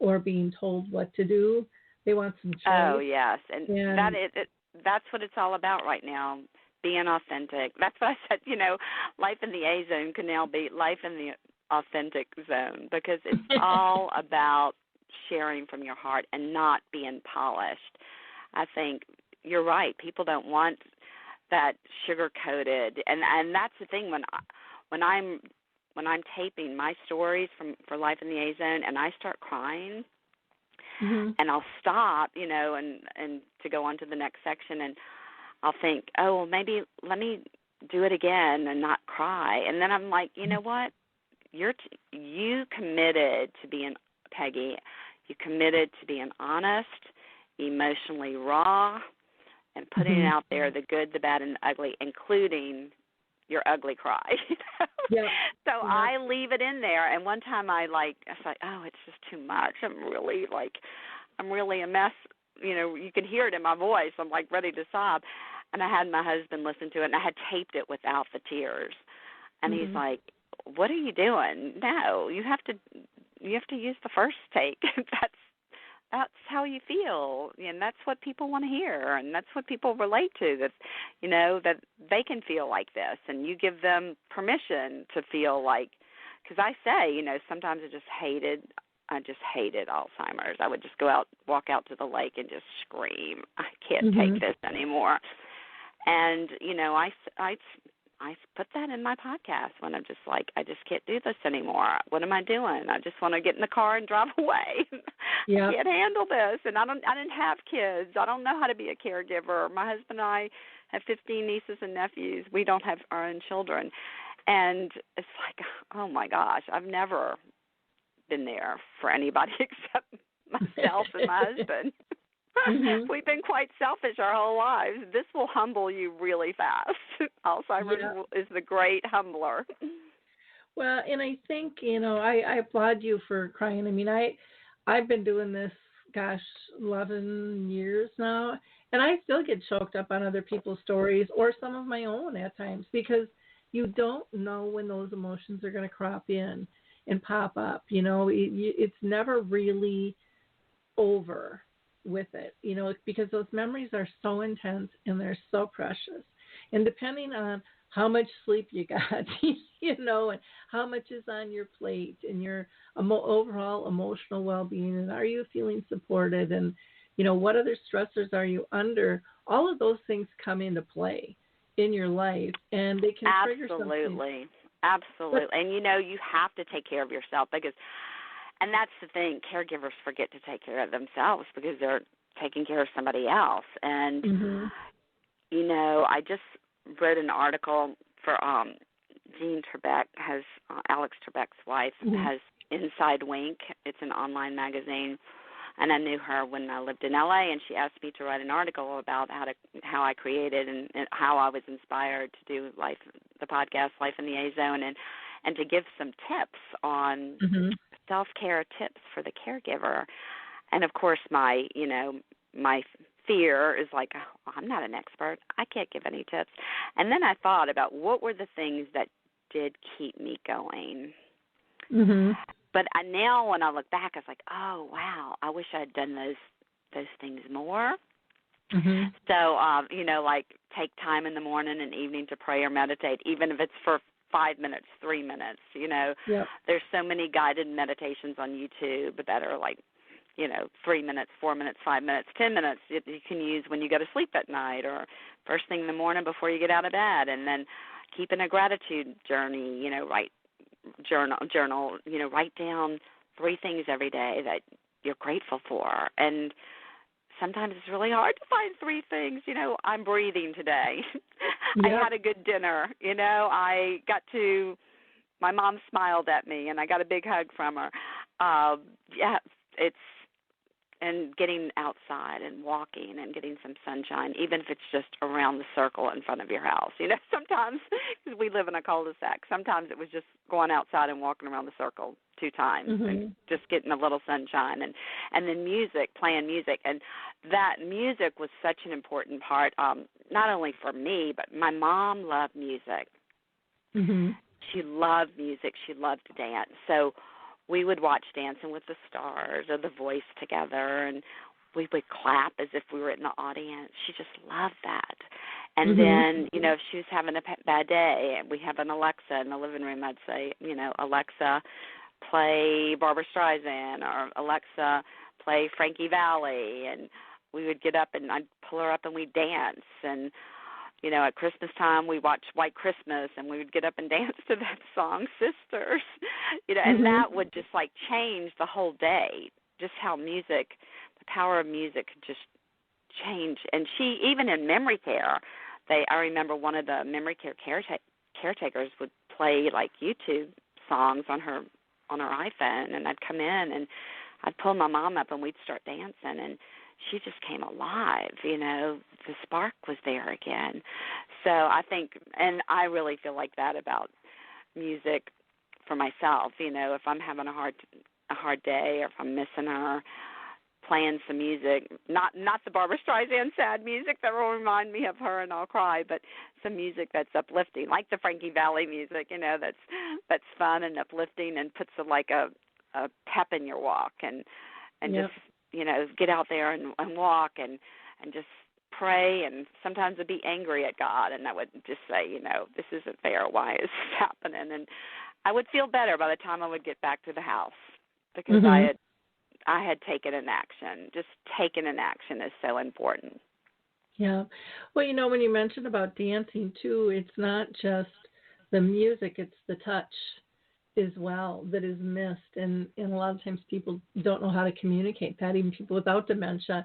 S1: or being told what to do. They want some choice.
S4: Oh, yes. And that's what it's all about right now, being authentic. That's what I said, life in the A zone can now be life in the authentic zone, because it's all about sharing from your heart and not being polished. I think you're right. People don't want that sugar-coated. And that's the thing, when I'm taping my stories for Life in the A Zone and I start crying, and I'll stop, and to go on to the next section, and I'll think, oh, well, maybe let me do it again and not cry. And then I'm like, you know what? You committed to being, Peggy, you committed to being honest, emotionally raw, and putting out there the good, the bad, and the ugly, including your ugly cry. So I leave it in there. And one time I was like, oh, it's just too much. I'm really a mess. You can hear it in my voice. I'm ready to sob. And I had my husband listen to it, and I had taped it without the tears. And he's like, what are you doing? No, you have to use the first take. That's how you feel, and that's what people want to hear, and that's what people relate to, that that they can feel like this, and you give them permission to feel like, because I say, sometimes I just hated Alzheimer's. I would just walk out to the lake and just scream, I can't take this anymore. And I put that in my podcast when I'm just like, I just can't do this anymore. What am I doing? I just want to get in the car and drive away. I can't handle this. And I didn't have kids. I don't know how to be a caregiver. My husband and I have 15 nieces and nephews. We don't have our own children. And it's like, oh my gosh, I've never been there for anybody except myself and my husband. We've been quite selfish our whole lives. This will humble you really fast. Alzheimer's is the great humbler.
S1: Well, and I think, I applaud you for crying. I mean, I've been doing this, 11 years now, and I still get choked up on other people's stories or some of my own at times, because you don't know when those emotions are going to crop in and pop up. It's never really over with it, because those memories are so intense and they're so precious. And depending on how much sleep you got, and how much is on your plate and your overall emotional well-being, and are you feeling supported, and, what other stressors are you under, all of those things come into play in your life, and they can trigger something.
S4: Absolutely. And, you have to take care of yourself, because and that's the thing, caregivers forget to take care of themselves because they're taking care of somebody else. And, I just wrote an article for Jean Trebek, Alex Trebek's wife, has Inside Wink. It's an online magazine. And I knew her when I lived in L.A., and she asked me to write an article about how I created and how I was inspired to do the podcast Life in the A Zone, and to give some tips on self-care tips for the caregiver. And, of course, my fear is like, oh, I'm not an expert. I can't give any tips. And then I thought about what were the things that did keep me going. But now when I look back, I was like, oh, wow, I wish I had done those things more.
S1: Mhm.
S4: So, like take time in the morning and evening to pray or meditate, even if it's for 5 minutes, 3 minutes.
S1: Yep.
S4: There's so many guided meditations on YouTube that are like, 3 minutes, 4 minutes, 5 minutes, 10 minutes that you can use when you go to sleep at night or first thing in the morning before you get out of bed. And then keeping a gratitude journey, journal, write down 3 things every day that you're grateful for. And sometimes it's really hard to find 3 things. I'm breathing today.
S1: Yep.
S4: I had a good dinner. My mom smiled at me, and I got a big hug from her. And getting outside and walking and getting some sunshine, even if it's just around the circle in front of your house. Sometimes, because we live in a cul-de-sac, sometimes it was just going outside and walking around the circle 2 times and just getting a little sunshine. And then music, playing music. And that music was such an important part, not only for me, but my mom loved music.
S1: Mm-hmm.
S4: She loved music. She loved to dance. So we would watch Dancing with the Stars or The Voice together, and we would clap as if we were in the audience. She just loved that. And then, if she was having a bad day, and we have an Alexa in the living room, I'd say, Alexa, play Barbra Streisand, or Alexa, play Frankie Valli. And we would get up, and I'd pull her up, and we'd dance. And at Christmas time, we watched White Christmas, and we would get up and dance to that song, Sisters. And that would just, change the whole day, just how music, the power of music could just change. And she, even in memory care, I remember one of the memory care caretakers would play, YouTube songs on her iPhone, and I'd come in, and I'd pull my mom up, and we'd start dancing, and she just came alive, the spark was there again. So I think, and I really feel like that about music for myself, if I'm having a hard day, or if I'm missing her, playing some music, not the Barbra Streisand sad music that will remind me of her and I'll cry, but some music that's uplifting, like the Frankie Valli music, that's fun and uplifting and puts a pep in your walk and just, get out there and walk and just pray, and sometimes I'd be angry at God, and I would just say, this isn't fair. Why is this happening? And I would feel better by the time I would get back to the house because I had taken an action. Just taking an action is so important.
S1: Yeah. Well, when you mentioned about dancing, too, it's not just the music, it's the touch as well that is missed. And a lot of times people don't know how to communicate that. Even people without dementia,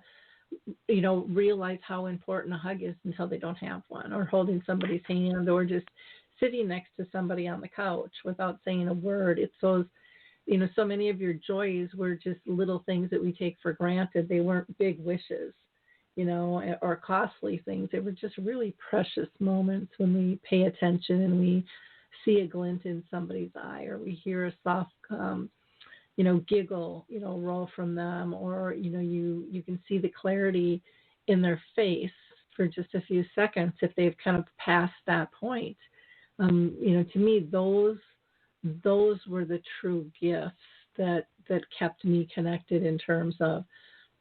S1: realize how important a hug is until they don't have one, or holding somebody's hand, or just sitting next to somebody on the couch without saying a word. It's those, so many of your joys were just little things that we take for granted. They weren't big wishes, or costly things. They were just really precious moments when we pay attention and we see a glint in somebody's eye, or we hear a soft, giggle, roll from them, or, you can see the clarity in their face for just a few seconds if they've kind of passed that point. To me, those were the true gifts that kept me connected in terms of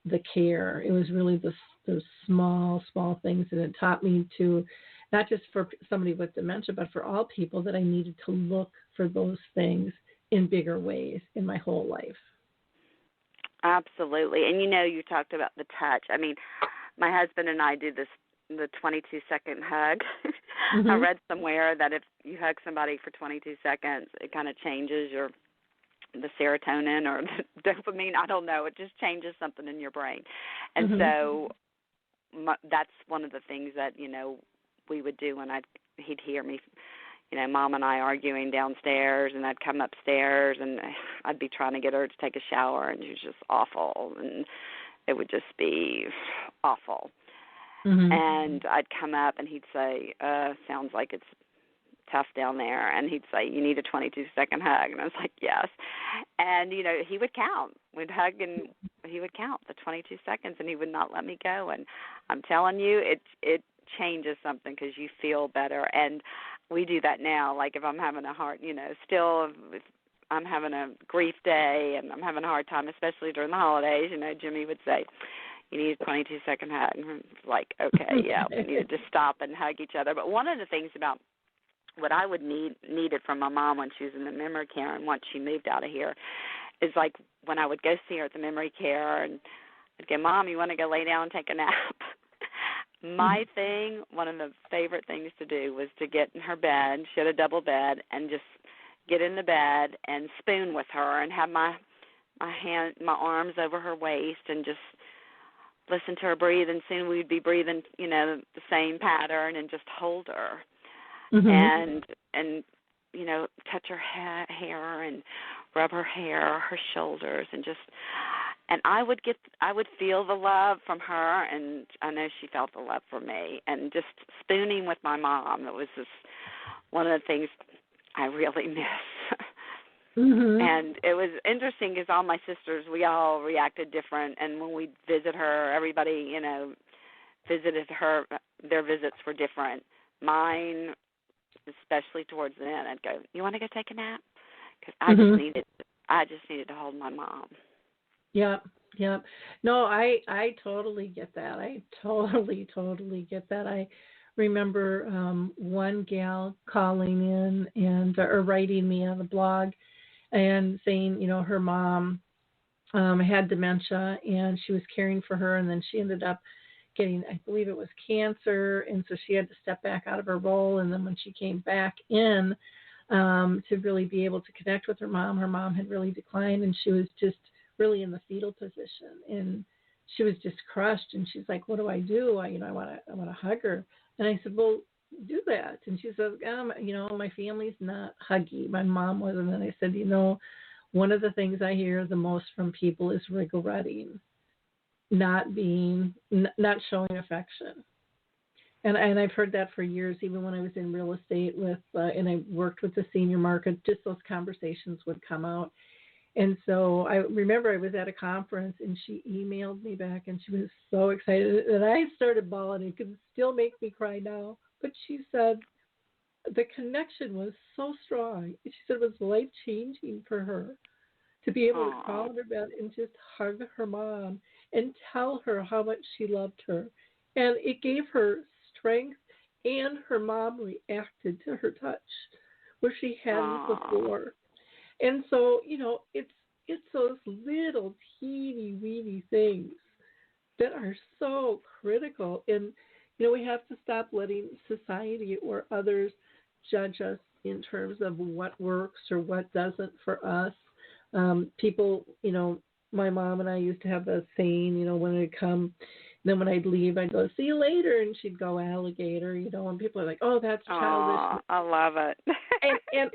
S1: the care. It was really those small things, and it taught me to, not just for somebody with dementia, but for all people, that I needed to look for those things in bigger ways in my whole life.
S4: Absolutely. And you talked about the touch. I mean, my husband and I do the 22-second hug. I read somewhere that if you hug somebody for 22 seconds, it kind of changes the serotonin or the dopamine. I don't know. It just changes something in your brain. And so that's one of the things that, we would do when he'd hear me, Mom and I arguing downstairs, and I'd come upstairs, and I'd be trying to get her to take a shower, and she was just awful, and it would just be awful. And I'd come up, and he'd say, sounds like it's tough down there, and he'd say, you need a 22-second hug, and I was like, yes. And, he would count. We'd hug, and he would count the 22 seconds, and he would not let me go, and I'm telling you, it changes something because you feel better. And we do that now. Like if I'm having a hard, still if I'm having a grief day and I'm having a hard time, especially during the holidays, Jimmy would say, you need a 22-second hug. And I'm like, okay, yeah, we needed to stop and hug each other. But one of the things about what I would needed from my mom when she was in the memory care and once she moved out of here is like when I would go see her at the memory care and I'd go, Mom, you want to go lay down and take a nap? My thing, one of the favorite things to do was to get in her bed. She had a double bed, and just get in the bed and spoon with her and have my arms over her waist and just listen to her breathe. And soon we'd be breathing, the same pattern, and just hold her and touch her hair and rub her hair, her shoulders, and I would feel the love from her, and I know she felt the love from me. And just spooning with my mom, that was just one of the things I really miss. And it was interesting because all my sisters, we all reacted different. And when we'd visit her, everybody, visited her. Their visits were different. Mine, especially towards the end, I'd go, you want to go take a nap? Because I just needed to hold my mom.
S1: Yep. No, I totally get that. I totally get that. I remember one gal calling in or writing me on the blog and saying, her mom had dementia and she was caring for her, and then she ended up getting, I believe it was cancer, and so she had to step back out of her role. And then when she came back in to really be able to connect with her mom had really declined, and she was just really in the fetal position, and she was just crushed. And she's like, what do? I want to hug her. And I said, well, do that. And she says, my family's not huggy. My mom wasn't. And I said, one of the things I hear the most from people is regretting not showing affection. And I've heard that for years, even when I was in real estate and I worked with the senior market, just those conversations would come out. And so I remember I was at a conference and she emailed me back and she was so excited. And I started bawling. It could still make me cry now. But she said the connection was so strong. She said it was life-changing for her to be able to crawl in her bed and just hug her mom and tell her how much she loved her. And it gave her strength, and her mom reacted to her touch where she hadn't before. And so, it's those little teeny weeny things that are so critical. And, we have to stop letting society or others judge us in terms of what works or what doesn't for us. People, my mom and I used to have that saying, when I'd come, then when I'd leave, I'd go, see you later. And she'd go, alligator, and people are like, oh, that's childish.
S4: I love it.
S1: and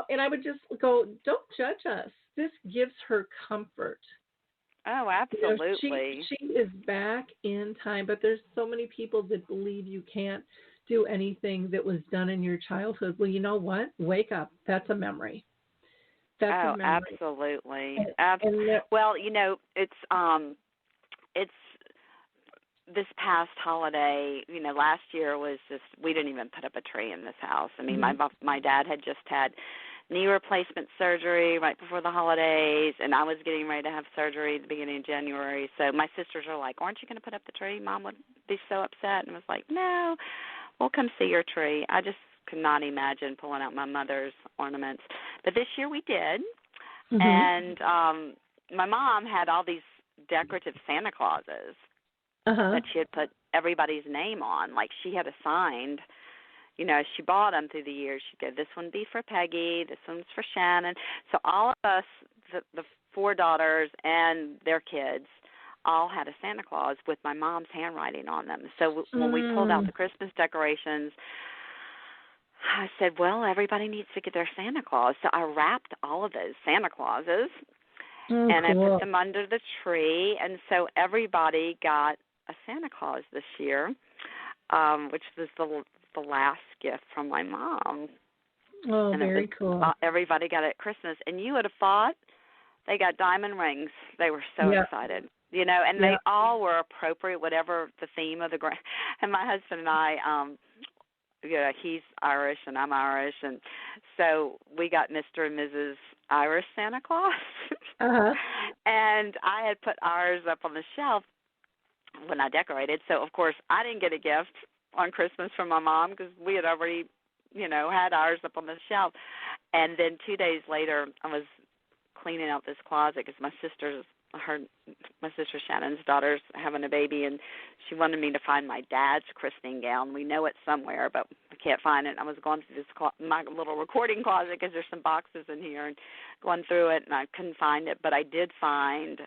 S1: and I would just go, don't judge us. This gives her comfort.
S4: Oh, absolutely.
S1: She is back in time, but there's so many people that believe you can't do anything that was done in your childhood. Well, you know what? Wake up. That's a memory. That's a memory.
S4: Absolutely. Well, it's this past holiday, last year was just, we didn't even put up a tree in this house. I mean, my dad had just had knee replacement surgery right before the holidays, and I was getting ready to have surgery at the beginning of January. So my sisters are like, aren't you going to put up the tree? Mom would be so upset. And I was like, no, we'll come see your tree. I just could not imagine pulling out my mother's ornaments. But this year we did. And my mom had all these decorative Santa Clauses that she had put everybody's name on. Like she had assigned, she bought them through the years. She'd go, this one be for Peggy, this one's for Shannon. So all of us, the four daughters and their kids, all had a Santa Claus with my mom's handwriting on them. So when we pulled out the Christmas decorations, I said, well, everybody needs to get their Santa Claus. So I wrapped all of those Santa Clauses, and I put them under the tree. And so everybody got a Santa Claus this year, which was the last gift from my mom.
S1: Oh, and very cool.
S4: Everybody got it at Christmas. And you would have thought they got diamond rings. They were so excited. And they all were appropriate, whatever the theme of the grand. And my husband and I, he's Irish and I'm Irish, and so we got Mr. and Mrs. Irish Santa Claus. And I had put ours up on the shelf, when I decorated. So, of course, I didn't get a gift on Christmas from my mom because we had already, had ours up on the shelf. And then 2 days later, I was cleaning out this closet because my sister Shannon's daughter's having a baby, and she wanted me to find my dad's christening gown. We know it somewhere, but we can't find it. I was going through my little recording closet because there's some boxes in here, and going through it, and I couldn't find it. But I did find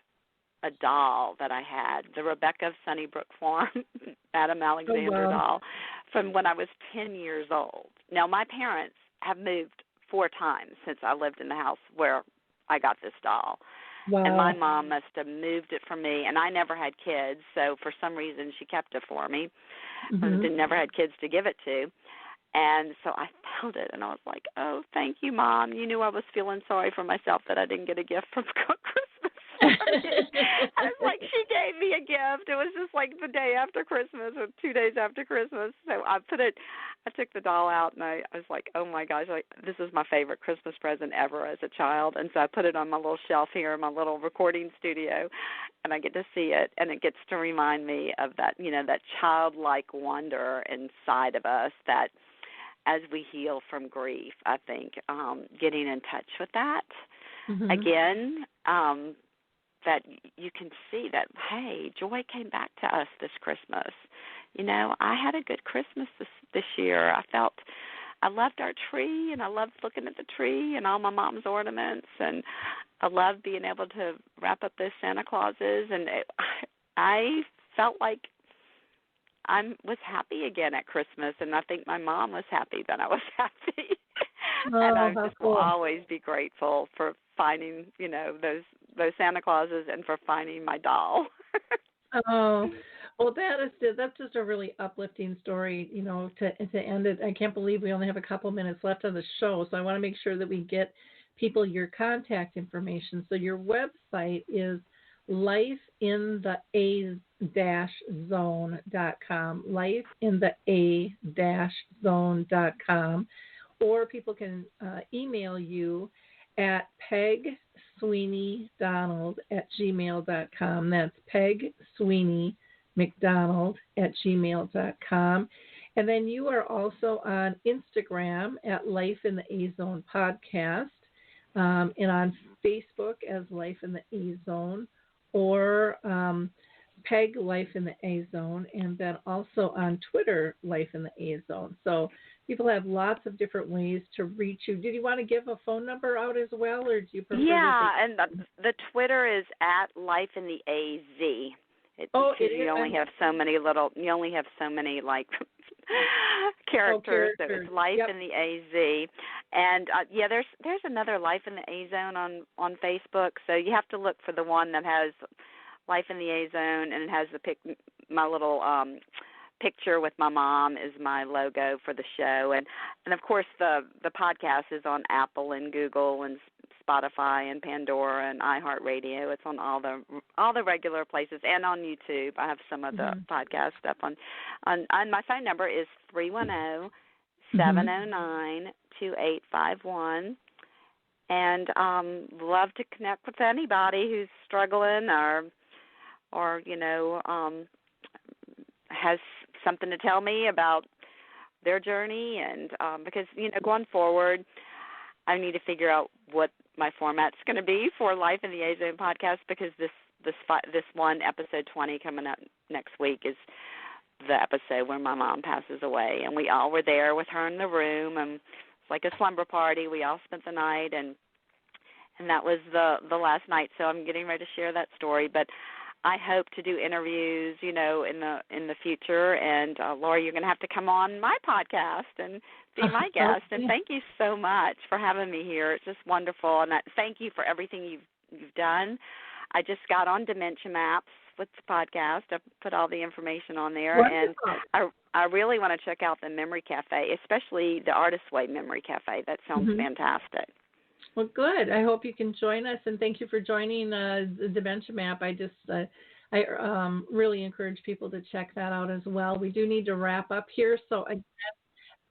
S4: a doll that I had, the Rebecca of Sunnybrook Farm, Adam Alexander doll, from when I was 10 years old. Now, my parents have moved 4 times since I lived in the house where I got this doll. Wow. And my mom must have moved it for me, and I never had kids, so for some reason she kept it for me. Mm-hmm. Never had kids to give it to. And so I found it, and I was like, oh, thank you, Mom. You knew I was feeling sorry for myself that I didn't get a gift from Christmas. I was like, she gave me a gift. It was just like the day after Christmas or 2 days after Christmas. So I took the doll out, and I was like, oh, my gosh, this is my favorite Christmas present ever as a child. And so I put it on my little shelf here in my little recording studio, and I get to see it, and it gets to remind me of that, that childlike wonder inside of us that as we heal from grief, I think getting in touch with that again, that you can see that, hey, joy came back to us this Christmas. I had a good Christmas this year. I loved our tree, and I loved looking at the tree and all my mom's ornaments, and I loved being able to wrap up those Santa Clauses, and I felt like I was happy again at Christmas, and I think my mom was happy that I was happy. And I just will always be grateful for finding, those Santa Clauses and for finding my doll.
S1: Oh, well, that's just a really uplifting story, to end it. I can't believe we only have a couple minutes left on the show, so I want to make sure that we get people your contact information. So your website is lifeinthea-zone.com, lifeinthea-zone.com, or people can email you at pegsweeneydonald@gmail.com. That's pegsweeneymcdonald@gmail.com. And then you are also on Instagram at Life in the A Zone Podcast, and on Facebook as Life in the A Zone, or Peg Life in the A Zone, and then also on Twitter, Life in the A Zone. So people have lots of different ways to reach you. Did you want to give a phone number out as well, or do you prefer?
S4: Yeah, and the Twitter is at Life in the AZ. You only have so many characters. So it's Life in the AZ, and there's another Life in the A Zone on Facebook. So you have to look for the one that has Life in the A Zone, and it has my little picture with my mom is my logo for the show, and of course the podcast is on Apple and Google and Spotify and Pandora and iHeartRadio. It's on all the regular places, and on YouTube. I have some of the podcast stuff on my phone number is 310-709-2851, and love to connect with anybody who's struggling or has something to tell me about their journey, and because going forward, I need to figure out what my format's going to be for Life in the A Zone podcast, because this one, episode 20, coming up next week, is the episode where my mom passes away, and we all were there with her in the room, and it's like a slumber party. We all spent the night, and that was the last night. So I'm getting ready to share that story, but I hope to do interviews, in the future. And Lori, you're going to have to come on my podcast and be my guest. And thank you so much for having me here. It's just wonderful. And thank you for everything you've done. I just got on Dementia Maps with the podcast. I put all the information on there. Wonderful. And I really want to check out the Memory Cafe, especially the Artist's Way Memory Cafe. That sounds fantastic.
S1: Well, good. I hope you can join us, and thank you for joining the Dementia Map. I really encourage people to check that out as well. We do need to wrap up here, so again,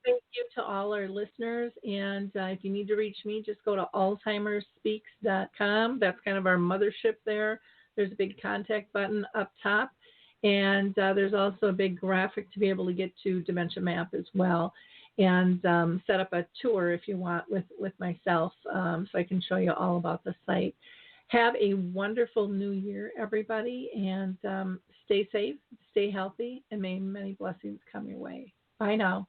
S1: thank you to all our listeners, and if you need to reach me, just go to alzheimerspeaks.com. That's kind of our mothership there. There's a big contact button up top, And there's also a big graphic to be able to get to Dementia Map as well, and set up a tour if you want with myself, so I can show you all about the site. Have a wonderful new year, everybody, and stay safe, stay healthy, and may many blessings come your way. Bye now.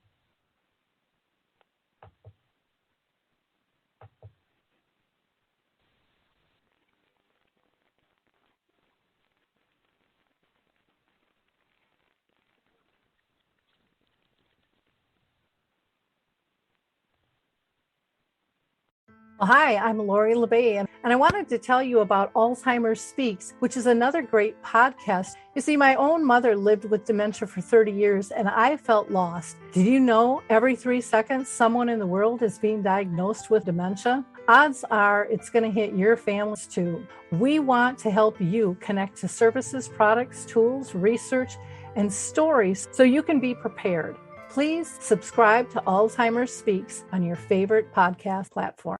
S1: Well, hi, I'm Lori La Bey, and I wanted to tell you about Alzheimer Speaks, which is another great podcast. You see, my own mother lived with dementia for 30 years, and I felt lost. Did you know every 3 seconds someone in the world is being diagnosed with dementia? Odds are it's going to hit your families too. We want to help you connect to services, products, tools, research, and stories so you can be prepared. Please subscribe to Alzheimer Speaks on your favorite podcast platform.